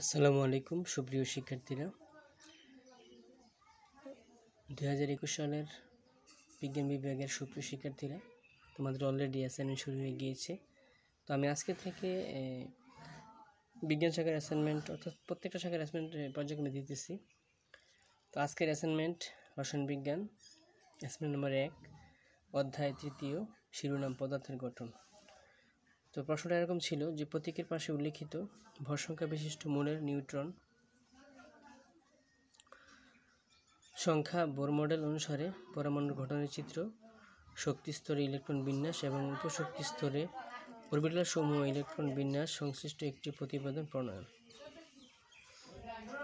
আসসালামু আলাইকুম সুপ্রিয় শিক্ষার্থীরা, 2021 সালের বিজ্ঞান বিভাগের সুপ্রিয় শিক্ষার্থীরা, তোমাদের অলরেডি অ্যাসাইনমেন্ট শুরু হয়ে গিয়েছে। তো আমি আজকে থেকে বিজ্ঞান শাখার অ্যাসাইনমেন্ট অর্থাৎ প্রত্যেকটা শাখার অ্যাসাইনমেন্ট পর্যায়ক্রমে দিতেছি। তো আজকের অ্যাসাইনমেন্ট রসায়ন বিজ্ঞান, অ্যাসাইনমেন্ট নম্বর 1, অধ্যায় 3, শিরোনাম পদার্থের গঠন। তো প্রশ্নটা এরকম ছিল যে প্রতীকের পাশে উল্লেখিত ভর সংখ্যা বিশিষ্ট মৌলের নিউট্রন সংখ্যা বোর মডেল অনুসারে পরমাণুর গঠনের চিত্র, শক্তি স্তরে ইলেকট্রন বিন্যাস এবং উপশক্তি স্তরে অরবিটাল সমূহ ইলেকট্রন বিন্যাস সংশ্লিষ্ট একটি প্রতিবেদন প্রণয়ন।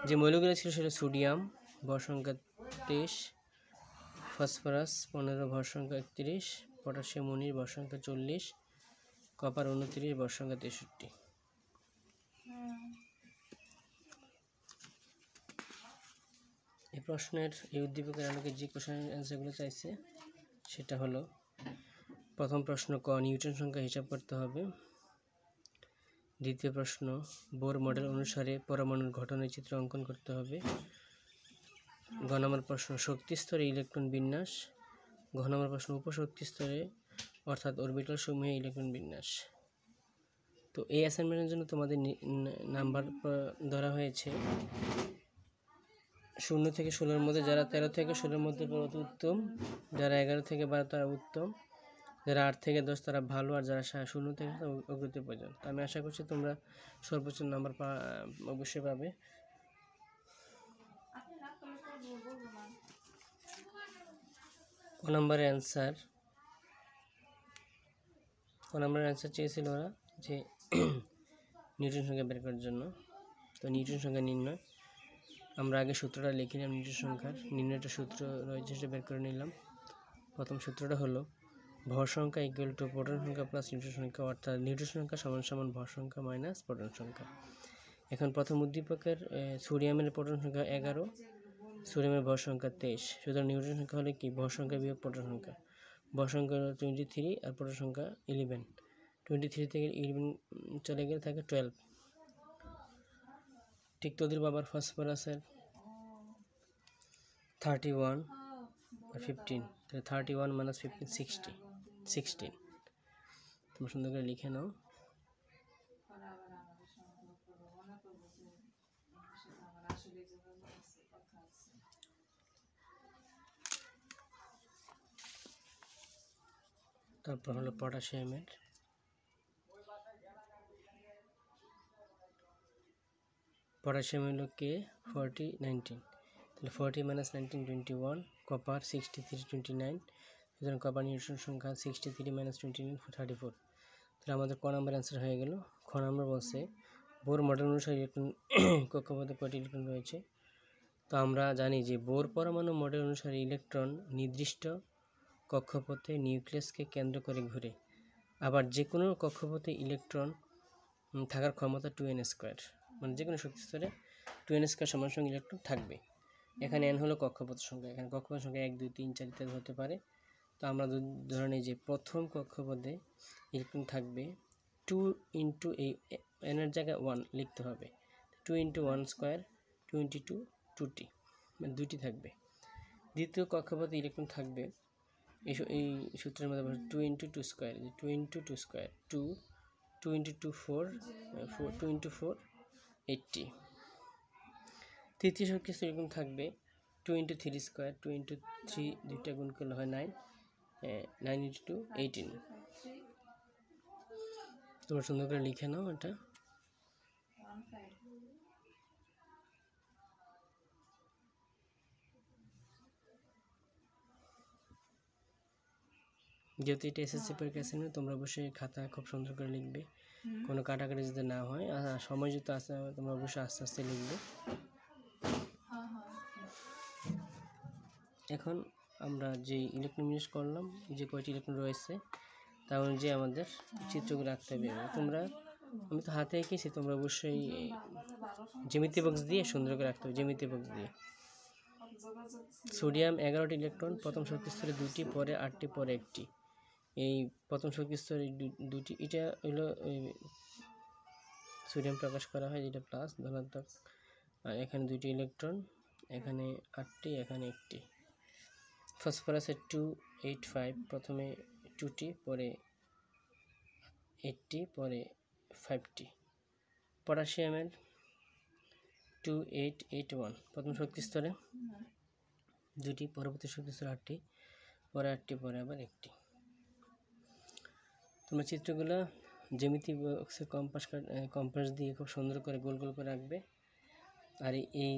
যে মৌলগুলো ছিল সেটা সোডিয়াম, ভর সংখ্যা 23, ফসফরাস 15, ভর সংখ্যা 31, পটাশিয়াম 19, ভর সংখ্যা 40, কপার 29, ভর সংখ্যা 63। এই প্রশ্নের এই উদ্দীপকের আলোকে যে কোশ্চেন অ্যান্সারগুলো চাইছে সেটা হলো, প্রথম প্রশ্ন ক, নিউটন সংখ্যা হিসাব করতে হবে। দ্বিতীয় প্রশ্ন, বোর মডেল অনুসারে পরমাণুর গঠনের চিত্র অঙ্কন করতে হবে। গ নম্বর প্রশ্ন, শক্তি স্তরে ইলেকট্রন বিন্যাস। ঘ নম্বর প্রশ্ন, উপশক্তি স্তরে অর্থাৎ অরবিটাল সমূহে ইলেকট্রন বিন্যাস। তো এই অ্যাসাইনমেন্টের জন্য তোমাদের নাম্বার ধরা হয়েছে 0 থেকে 16-এর মধ্যে, যারা 13 থেকে 16-এর মধ্যে অতি উত্তম, যারা 11 থেকে 12 তারা উত্তম, যারা 8 থেকে 10 তারা ভালো, আর যারা 0 থেকে অগ্রগতির প্রয়োজন। তো আমি আশা করছি তোমরা সর্বোচ্চ নাম্বার অবশ্যই পাবে। ক নম্বরের অ্যান্সার চেয়েছিল ওরা যে নিউটন সংখ্যা বের করার জন্য। তো নিউটন সংখ্যা নির্ণয়, আমরা আগে সূত্রটা লিখে নিলাম। নিউটন সংখ্যার নির্ণয়টা সূত্র রয়েছে, সেটা বের করে নিলাম। প্রথম সূত্রটা হলো ভর সংখ্যা ইকুয়াল টু প্রোটন সংখ্যা প্লাস নিউটন সংখ্যা, অর্থাৎ নিউটন সংখ্যা সমান সমান ভর সংখ্যা মাইনাস প্রোটন সংখ্যা। এখন প্রথম উদ্দীপকের সোডিয়ামের প্রোটন সংখ্যা 11, সোডিয়ামের ভর সংখ্যা 23, সুতরাং নিউটন সংখ্যা হলে কি ভর সংখ্যা বিয়োগ প্রোটন সংখ্যা। ভর সংখ্যা 23 আর প্রোটন সংখ্যা 11। 23 থেকে 11 চলে গেলে থাকে 12। ঠিক তোদের বাবার ফসফরাসের 31 আর 15, তাহলে 31 মাইনাস 15 16। তোমরা সুন্দর করে লিখে নাও। তারপর হলো পটাশিয়ামের 40 19, তাহলে 40 মাইনাস 19 21। কপার 63 29, সুতরাং কপার নিউট্রন সংখ্যা 63 মাইনাস 29 34। তাহলে আমাদের ক নম্বর অ্যান্সার হয়ে গেল। খ নম্বর বলছে বোর মডেল অনুসারে ইলেকট্রন কক্ষপথে কয়টি ইলেকট্রন রয়েছে। তো আমরা জানি যে বোর পরমাণু মডেল অনুসারে ইলেকট্রন নির্দিষ্ট কক্ষপথে নিউক্লিয়াসকে কেন্দ্র করে ঘুরে। আবার যে কোনো কক্ষপথে ইলেকট্রন থাকার ক্ষমতা 2n², মানে যে কোনো শক্তি স্তরে 2n² সমান সঙ্গে ইলেকট্রন থাকবে। এখানে n হলো কক্ষপথ সংখ্যা, এখানে কক্ষপথ সংখ্যা 1 2 3 4 ইত্যাদি হতে পারে। তো আমরা ধরে নিই যে প্রথম কক্ষপথে ইলেকট্রন থাকবে 2 ইন্টু এই n এর জায়গায় 1 লিখতে হবে, 2 ইন্টু 1² 2 ইন্টু 2 2t, মানে 2টি থাকবে। দ্বিতীয় কক্ষপথে ইলেকট্রন থাকবে এই সূত্রের মধ্যে 2 ইন্টু 2², 2 ইন্টু 2² 2, 2 ইন্টু 2 4, 2 ইন্টু 4 80। তৃতীয় শক্তি স্তর ইলেকট্রন থাকবে 2 ইন্টু 3², 2 ইন্টু 3 দুইটা গুণ করলে হয় 9, 9 ইন্টু 2 18। তোমরা সুন্দর করে লিখে নাও এটা। যেহেতু এটা এসএসসি পরীক্ষা আছে, তোমরা অবশ্যই খাতা খুব সুন্দর করে লিখবে, কোনো কাটাকাটি যাতে না হয়। সময় যেহেতু আসতে হবে, তোমরা অবশ্যই আস্তে আস্তে লিখবে। এখন আমরা যে ইলেকট্রন বিন্যাস করলাম, যে কয়টি ইলেকট্রন রয়েছে তার অনুযায়ী আমাদের চিত্রগুলো আঁকতে হবে। আমি তো হাতে এঁকেছি, তোমরা অবশ্যই জ্যামিতি বক্স দিয়ে সুন্দর করে আঁকতে হবে, জ্যামিতি বক্স দিয়ে। সোডিয়াম 11টি ইলেকট্রন, প্রথম শক্তি স্তরে 2টি, পরে 8টি, পরে 1টি। এই প্রথম শক্তি স্তরে 2টি, এটা হলো সোডিয়াম প্রকাশ করা হয়, যেটা প্লাস ধনাত্মক, আর এখানে দুইটি ইলেকট্রন, এখানে 8টি, এখানে 1টি। ফসফরাসের 285, প্রথমে 2টি, পরে 8টি, পরে 5টি। পটাশিয়ামের 2881, প্রথম শক্তি স্তরে 2টি, পরবর্তী শক্তি স্তরে 8টি, পরে 8টি, পরে আবার 1টি। তোমরা চিত্রগুলো জ্যামিতি বক্সের কম্পাস দিয়ে খুব সুন্দর করে গোল গোল করে আঁকবে, আর এই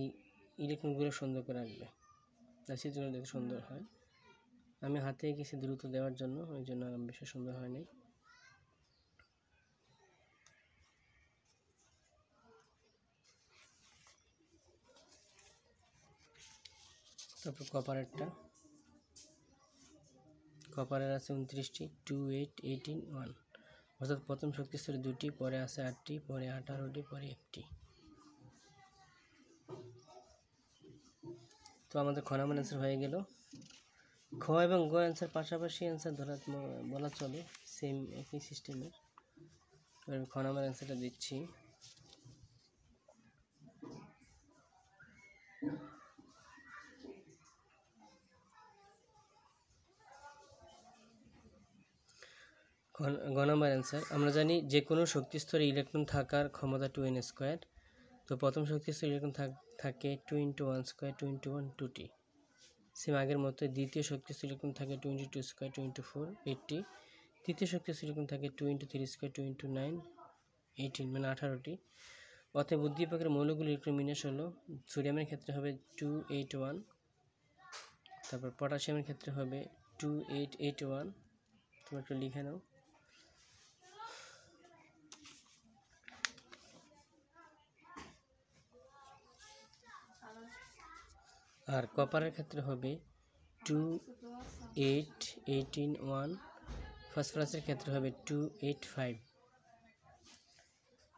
ইলেকট্রনগুলো সুন্দর করে আঁকবে, তার চিত্রগুলো দেখতে সুন্দর হয়। আমি হাতে এঁকেছি দ্রুত দেওয়ার জন্য, ওই জন্য আর বেশি সুন্দর হয়নি। তারপর কপারের আছে 29টি, 281, অর্থাৎ প্রথম শক্তি স্তরে 2টি, পরে আছে 8টি, পরে 18টি, পরে 1টি। তো আমাদের খ নাম্বার অ্যান্সার হয়ে গেল। খ এবং গ অ্যান্সার পাশাপাশি অ্যান্সার বলা চলে, সেম একই সিস্টেমের। আমি খ নাম্বার অ্যান্সারটা দিচ্ছি। গ নাম্বার অ্যান্সার, আমরা জানি যে কোনো শক্তি স্তরে ইলেকট্রন থাকার ক্ষমতা 2n²। তো প্রথম শক্তি স্তরে ইলেকট্রন থাকে 2 × 1² 2 × 1 2টি। সেম আগের মতো দ্বিতীয় শক্তি স্তরে ইলেকট্রন থাকে 2 × 2² 2 × 4 8টি। তৃতীয় শক্তি স্তরে ইলেকট্রন থাকে 2 × 3² 2 × 9 18, মানে 18টি। অতএব উদ্দীপকের মৌলগুলির ইলেকট্রন বিন্যাস হলো, সোডিয়ামের ক্ষেত্রে হবে 281, তারপর পটাশিয়ামের ক্ষেত্রে হবে 2881। তোমরা একটু লিখে নাও। আর কপারের ক্ষেত্রে হবে 28181, ফসফরাসের ক্ষেত্রে হবে 285।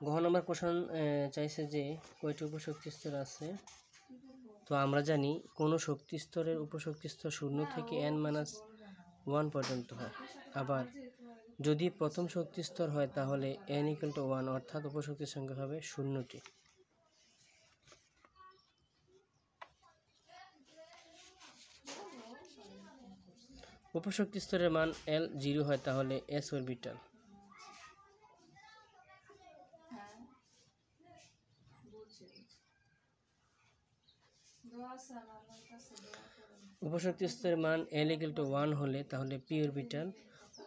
ঘ নম্বর কোশ্চেন চাইছে যে কয়টি উপশক্তি স্তর আছে। তো আমরা জানি কোনো শক্তি স্তরের উপশক্তি স্তর 0 থেকে n-1 পর্যন্ত হয়। আবার যদি প্রথম শক্তি স্তর হয় তাহলে n = 1, অর্থাৎ উপশক্তির সংখ্যা হবে 0টি। উপশক্তি স্তরের মান L 0 হয় তাহলে s অরবিটাল। উপশক্তি স্তরের মান L = 1 হলে তাহলে p অরবিটাল।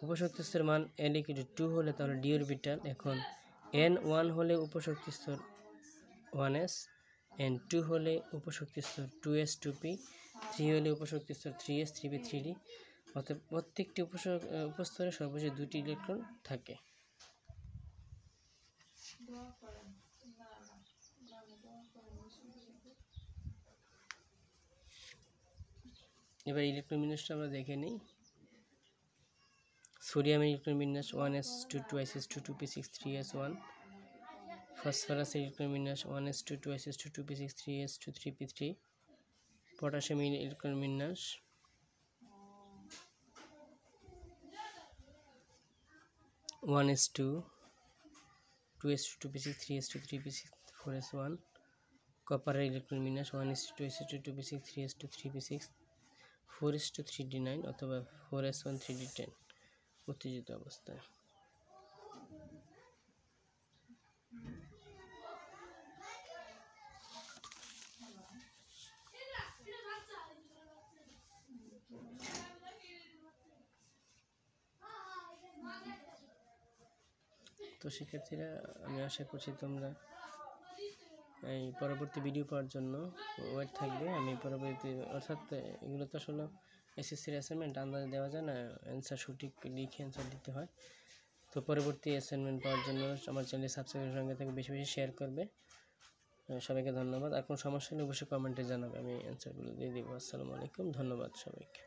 উপশক্তি স্তরের মান L = 2 হলে তাহলে d অরবিটাল। এখন n 1 হলে উপশক্তি স্তর 1s, n 2 হলে উপশক্তি স্তর 2s 2p, 3 হলে উপশক্তি স্তর 3s 3p 3d। অর্থাৎ প্রত্যেকটি উপস্তরে সর্বোচ্চ 2টি ইলেকট্রন থাকে। এবার ইলেকট্রন বিন্যাসটা আমরা দেখে নিই। সোডিয়ামের ইলেকট্রন বিন্যাস 1s2 2s2 2p6 3s1। ফসফরাসের electron বিন্যাস 1s2 2s2 2p6 3s2 3p3। পটাশিয়ামের ইলেকট্রন বিন্যাস 1s2 2s2 2p6 3s2 3p6 4s1। কপারের ইলেকট্রন বিন্যাস 1s2 2s2 2p6 3s2 3p6 4s2 3d9 অথবা 4s1 3d10 উত্তেজিত অবস্থায়। তো শিক্ষার্থীরা, আমি আশা করছি তোমরা এই পরবর্তী ভিডিও পাওয়ার জন্য ওয়েট থাকবে। আমি পরবর্তী, অর্থাৎ এগুলো তো আসলে এসএসসির অ্যাসাইনমেন্ট, আন্দাজে দেওয়া যায় না, অ্যান্সার সঠিক লিখে অ্যান্সার দিতে হয়। তো পরবর্তী অ্যাসাইনমেন্ট পাওয়ার জন্য আমার চ্যানেল সাবস্ক্রাইবের সঙ্গে থেকে বেশি বেশি শেয়ার করবে। সবাইকে ধন্যবাদ। আর কোনো সমস্যা হলে অবশ্যই কমেন্টে জানাবে, আমি অ্যান্সারগুলো দিয়ে দেবো। আসসালামু আলাইকুম, ধন্যবাদ সবাইকে।